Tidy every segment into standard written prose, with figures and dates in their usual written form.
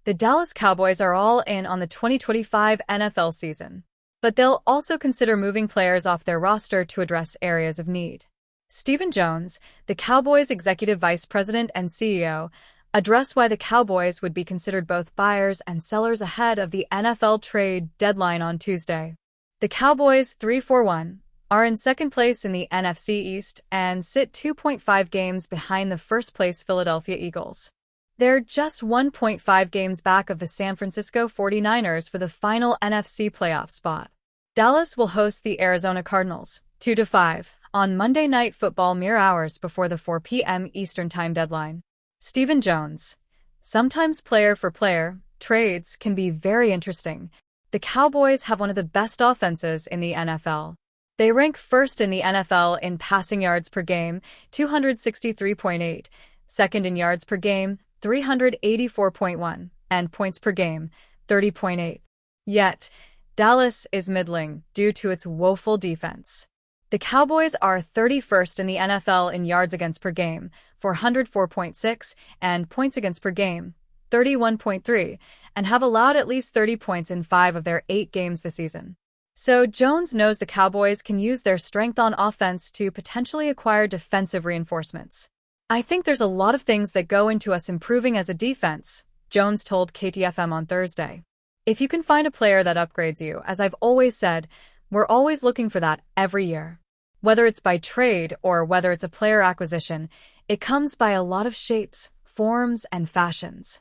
The Dallas Cowboys are all in on the 2025 NFL season, but they'll also consider moving players off their roster to address areas of need. Stephen Jones, the Cowboys' executive vice president and CEO, addressed why the Cowboys would be considered both buyers and sellers ahead of the NFL trade deadline on Tuesday. The Cowboys, 3-4-1, are in second place in the NFC East and sit 2.5 games behind the first-place Philadelphia Eagles. They're just 1.5 games back of the San Francisco 49ers for the final NFC playoff spot. Dallas will host the Arizona Cardinals, 2-5, on Monday Night Football mere hours before the 4 p.m. Eastern Time deadline. Stephen Jones. Sometimes player-for-player trades can be very interesting. The Cowboys have one of the best offenses in the NFL. They rank first in the NFL in passing yards per game, 263.8, second in yards per game, 384.1, and points per game, 30.8. Yet, Dallas is middling due to its woeful defense. The Cowboys are 31st in the NFL in yards against per game, 404.6, and points against per game, 31.3, and have allowed at least 30 points in 5 of their 8 games this season. So Jones knows the Cowboys can use their strength on offense to potentially acquire defensive reinforcements. "I think there's a lot of things that go into us improving as a defense," Jones told KTFM on Thursday. "If you can find a player that upgrades you, as I've always said, we're always looking for that every year. Whether it's by trade or whether it's a player acquisition, it comes by a lot of shapes, forms, and fashions."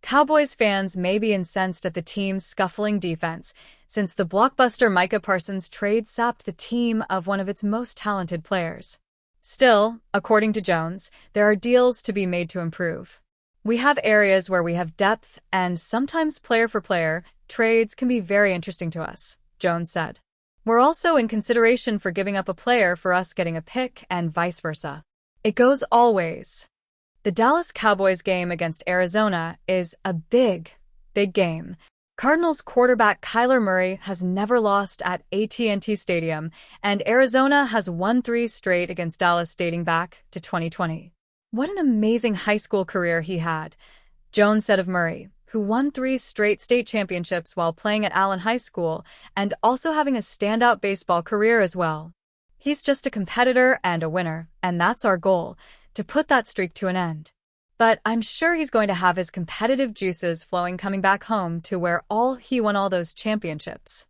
Cowboys fans may be incensed at the team's scuffling defense, since the blockbuster Micah Parsons trade sapped the team of one of its most talented players. Still, according to Jones, there are deals to be made to improve. "We have areas where we have depth, and sometimes player-for-player trades can be very interesting to us," Jones said. "We're also in consideration for giving up a player for us getting a pick and vice versa. It goes all ways." The Dallas Cowboys game against Arizona is a big game. Cardinals quarterback Kyler Murray has never lost at AT&T Stadium, and Arizona has won 3 straight against Dallas dating back to 2020. "What an amazing high school career he had," Jones said of Murray, who won 3 straight state championships while playing at Allen High School and also having a standout baseball career as well. "He's just a competitor and a winner, and that's our goal, to put that streak to an end. But I'm sure he's going to have his competitive juices flowing coming back home to where he won all those championships."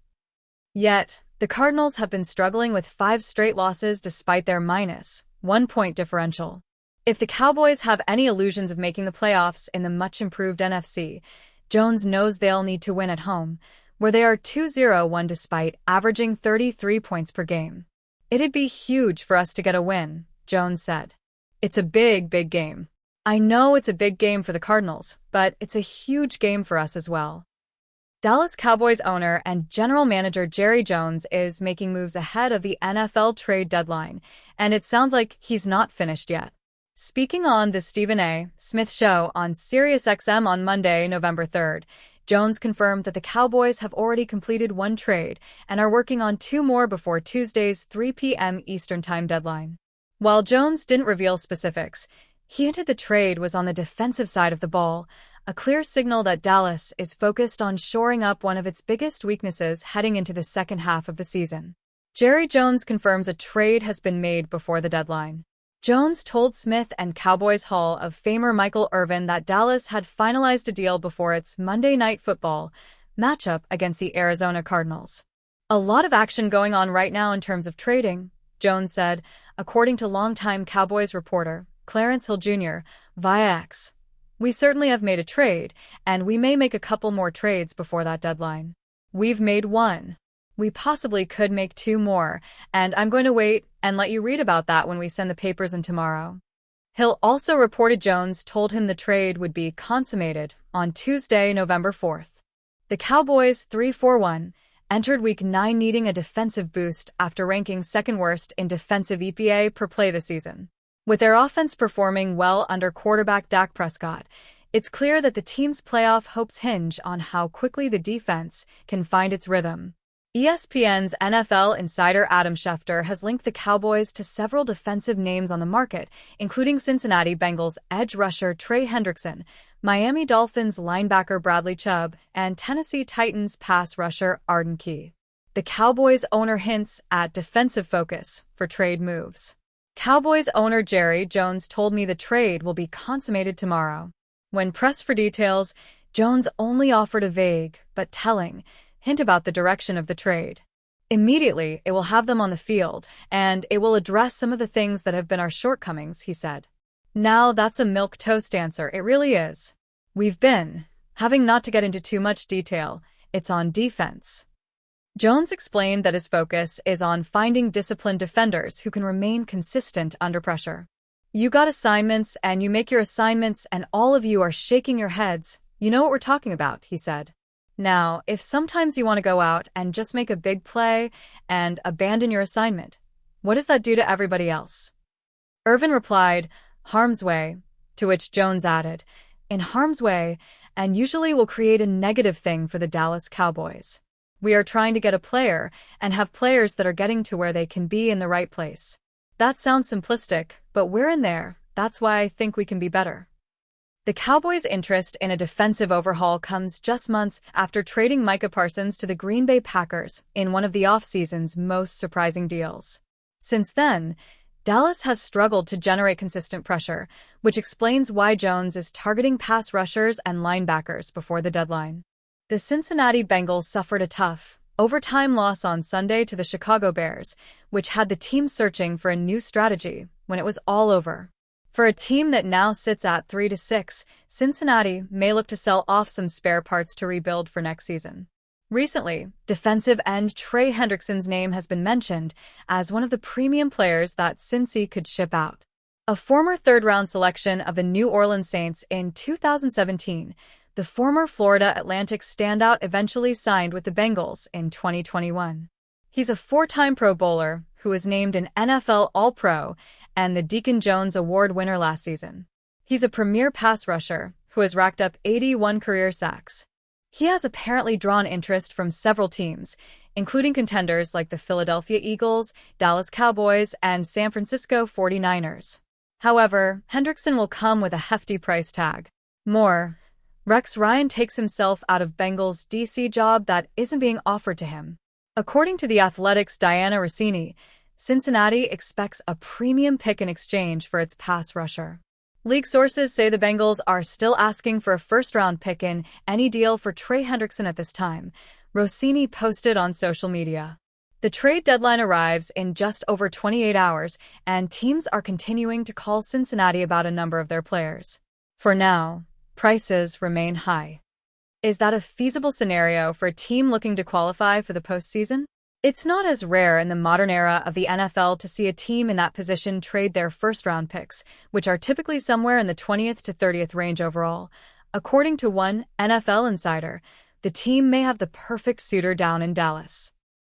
Yet, the Cardinals have been struggling with 5 straight losses despite their -1 point differential. If the Cowboys have any illusions of making the playoffs in the much-improved NFC, Jones knows they'll need to win at home, where they are 2-0-1 despite averaging 33 points per game. "It'd be huge for us to get a win," Jones said. "It's a big game. I know it's a big game for the Cardinals, but it's a huge game for us as well." Dallas Cowboys owner and general manager Jerry Jones is making moves ahead of the NFL trade deadline, and it sounds like he's not finished yet. Speaking on the Stephen A. Smith Show on SiriusXM on Monday, November 3rd, Jones confirmed that the Cowboys have already completed 1 trade and are working on 2 more before Tuesday's 3 p.m. Eastern Time deadline. While Jones didn't reveal specifics, he hinted the trade was on the defensive side of the ball, a clear signal that Dallas is focused on shoring up one of its biggest weaknesses heading into the second half of the season. Jerry Jones confirms a trade has been made before the deadline. Jones told Smith and Cowboys Hall of Famer Michael Irvin that Dallas had finalized a deal before its Monday Night Football matchup against the Arizona Cardinals. "A lot of action going on right now in terms of trading," Jones said, according to longtime Cowboys reporter Clarence Hill Jr. via X. "We certainly have made a trade, and we may make a couple more trades before that deadline. We've made 1. We possibly could make 2 more, and I'm going to wait and let you read about that when we send the papers in tomorrow." Hill also reported Jones told him the trade would be consummated on Tuesday, November 4th. The Cowboys, 3-4-1, entered Week 9 needing a defensive boost after ranking second worst in defensive EPA per play this season. With their offense performing well under quarterback Dak Prescott, it's clear that the team's playoff hopes hinge on how quickly the defense can find its rhythm. ESPN's NFL insider Adam Schefter has linked the Cowboys to several defensive names on the market, including Cincinnati Bengals edge rusher Trey Hendrickson, Miami Dolphins linebacker Bradley Chubb, and Tennessee Titans pass rusher Arden Key. The Cowboys owner hints at defensive focus for trade moves. Cowboys owner Jerry Jones told me the trade will be consummated tomorrow. When pressed for details, Jones only offered a vague, but telling, hint about the direction of the trade. Immediately, it will have them on the field, and it will address some of the things that have been our shortcomings, he said. Now that's a milquetoast answer, it really is. We've been, having not to get into too much detail, it's on defense. Jones explained that his focus is on finding disciplined defenders who can remain consistent under pressure. You got assignments and you make your assignments and all of you are shaking your heads. You know what we're talking about, he said. Now, if sometimes you want to go out and just make a big play and abandon your assignment, what does that do to everybody else? Irvin replied, harm's way, to which Jones added, in harm's way, and usually will create a negative thing for the Dallas Cowboys. We are trying to get a player and have players that are getting to where they can be in the right place. That sounds simplistic, but we're in there. That's why I think we can be better. The Cowboys' interest in a defensive overhaul comes just months after trading Micah Parsons to the Green Bay Packers in one of the offseason's most surprising deals. Since then, Dallas has struggled to generate consistent pressure, which explains why Jones is targeting pass rushers and linebackers before the deadline. The Cincinnati Bengals suffered a tough, overtime loss on Sunday to the Chicago Bears, which had the team searching for a new strategy when it was all over. For a team that now sits at 3-6, Cincinnati may look to sell off some spare parts to rebuild for next season. Recently, defensive end Trey Hendrickson's name has been mentioned as one of the premium players that Cincy could ship out. A former third-round selection of the New Orleans Saints in 2017, the former Florida Atlantic standout eventually signed with the Bengals in 2021. He's a four-time Pro Bowler who was named an NFL All-Pro and the Deacon Jones Award winner last season. He's a premier pass rusher who has racked up 81 career sacks. He has apparently drawn interest from several teams, including contenders like the Philadelphia Eagles, Dallas Cowboys, and San Francisco 49ers. However, Hendrickson will come with a hefty price tag. More, Rex Ryan takes himself out of Bengals' DC job that isn't being offered to him. According to The Athletic's Diana Rossini, Cincinnati expects a premium pick in exchange for its pass rusher. League sources say the Bengals are still asking for a first-round pick in any deal for Trey Hendrickson at this time, Rossini posted on social media. The trade deadline arrives in just over 28 hours, and teams are continuing to call Cincinnati about a number of their players. For now, prices remain high. Is that a feasible scenario for a team looking to qualify for the postseason? It's not as rare in the modern era of the NFL to see a team in that position trade their first-round picks, which are typically somewhere in the 20th to 30th range overall. According to one NFL insider, the team may have the perfect suitor down in Dallas.